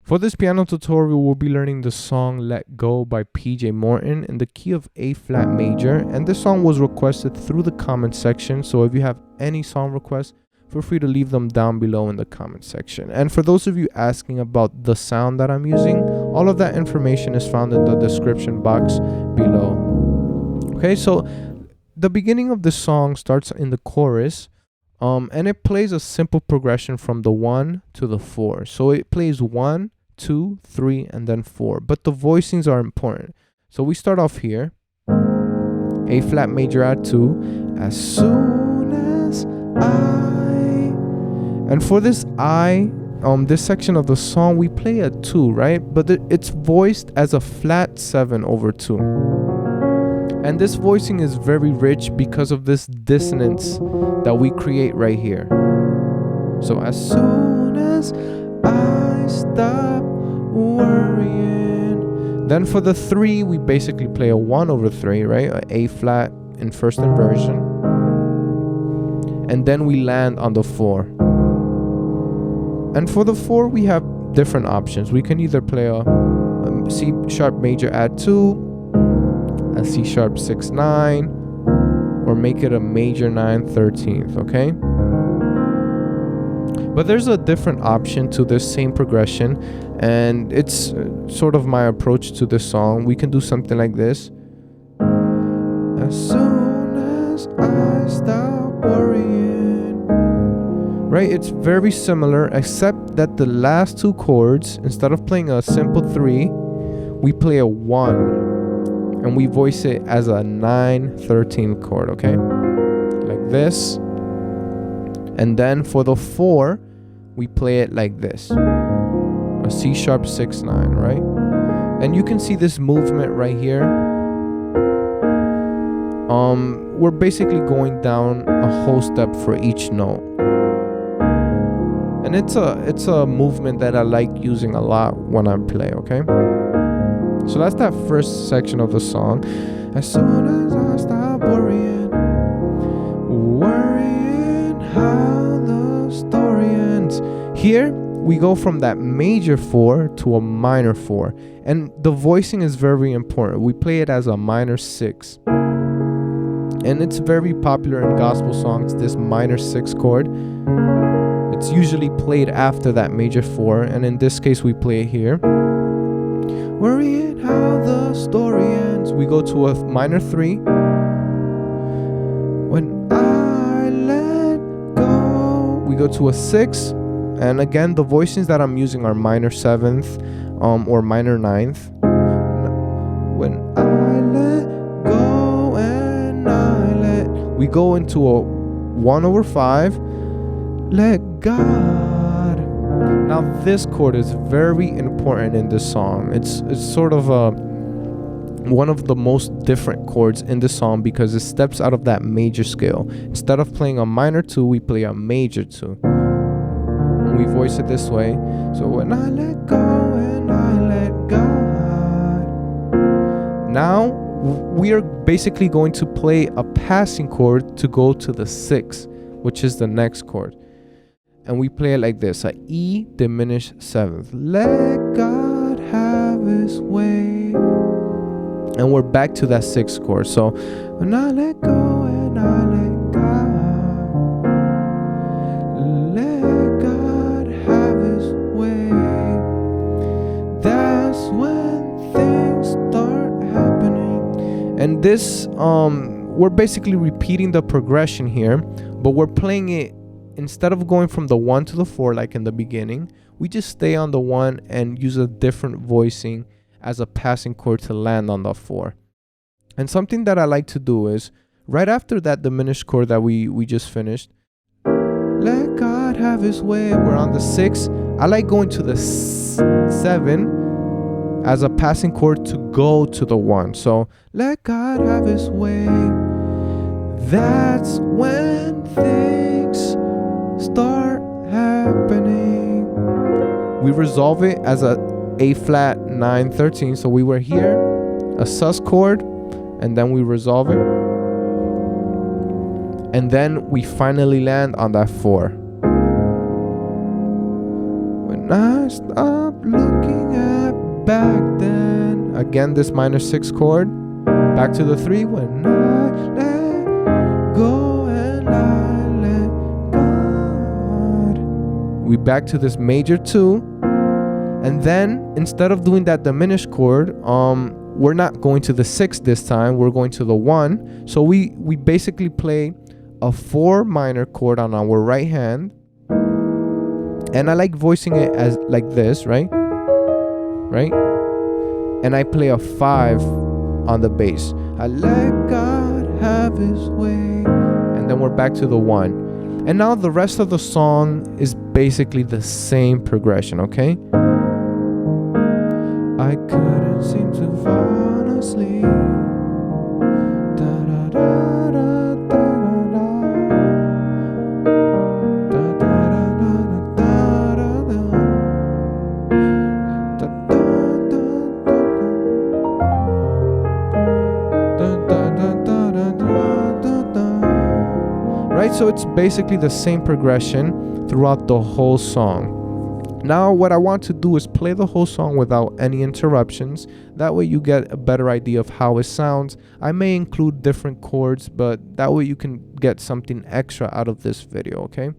For this piano tutorial, we'll be learning the song Let Go by PJ Morton in the key of A flat major. And this song was requested through the comment section. So if you have any song requests, feel free to leave them down below in the comment section. And for those of you asking about the sound that I'm using, all of that information is found in the description box below. Okay, so the beginning of the song starts in the chorus. And it plays a simple progression from the 1 to the 4. So it plays 1, 2, 3, and then 4. But the voicings are important. So we start off here. A flat major add 2. As soon as I. And for this I, this section of the song, we play a 2, right? But it's voiced as a flat 7 over 2. And this voicing is very rich because of this dissonance that we create right here. So as soon as I stop worrying. Then for the 3, we basically play a 1 over 3, right? A A flat in first inversion. And then we land on the 4. And for the 4, we have different options. We can either play a C sharp major add 2, a C sharp 6-9, or make it a major 9/13th, okay? But there's a different option to this same progression, and it's sort of my approach to this song. We can do something like this. As soon as I stop worrying. Right? It's very similar, except that the last 2 chords, instead of playing a simple 3, we play a 1. And we voice it as a 9/13th chord, okay? Like this. And then for the 4, we play it like this. A C sharp 6-9, right? And you can see this movement right here. We're basically going down a whole step for each note. And it's a movement that I like using a lot when I play, okay? So that's that first section of the song. As soon as I stop worrying how the story ends. Here, we go from that major 4 to a minor 4. And the voicing is very important. We play it as a minor 6. And it's very popular in gospel songs, this minor 6 chord. It's usually played after that major 4. And in this case, we play it here. Worrying how the story ends. We go to a minor 3. When I let go. We go to a 6. And again, the voicings that I'm using are minor 7th or minor 9th. When I let go and I let. We go into a 1 over 5. Let God. Now this chord is very important in this song. It's sort of one of the most different chords in the song because it steps out of that major scale. Instead of playing a minor 2, we play a major 2. And we voice it this way. So when I let go and I let God. Now we are basically going to play a passing chord to go to the 6, which is the next chord. And we play it like this, a E diminished 7th. Let God have his way. And we're back to that 6th chord. So when I let go and I let God, let God have his way. That's when things start happening. And this, we're basically repeating the progression here, but we're playing it. Instead of going from the 1 to the 4 like in the beginning, we just stay on the 1 and use a different voicing as a passing chord to land on the 4. And something that I like to do is, right after that diminished chord that we just finished, let God have his way, we're on the 6. I like going to the 7 as a passing chord to go to the 1. So, let God have his way. That's when things start happening. We resolve it as a A flat 9/13. So we were here, a sus chord, and then we resolve it. And then we finally land on that 4. When when I stop looking at back then. Again, this minor 6 chord. Back to the 3 when I let go and I let God. We back to this major 2. And then instead of doing that diminished chord, we're not going to the 6 this time, we're going to the 1. So we basically play a 4 minor chord on our right hand. And I like voicing it as like this, right? Right? And I play a 5 on the bass. I let God have his way. And then we're back to the 1. And now the rest of the song is basically the same progression, okay? I couldn't seem to fall asleep. Da da da da da da da da da da. Right, so it's basically the same progression throughout the whole song. Now what I want to do is play the whole song without any interruptions. That way you get a better idea of how it sounds. I may include different chords, but that way you can get something extra out of this video, okay?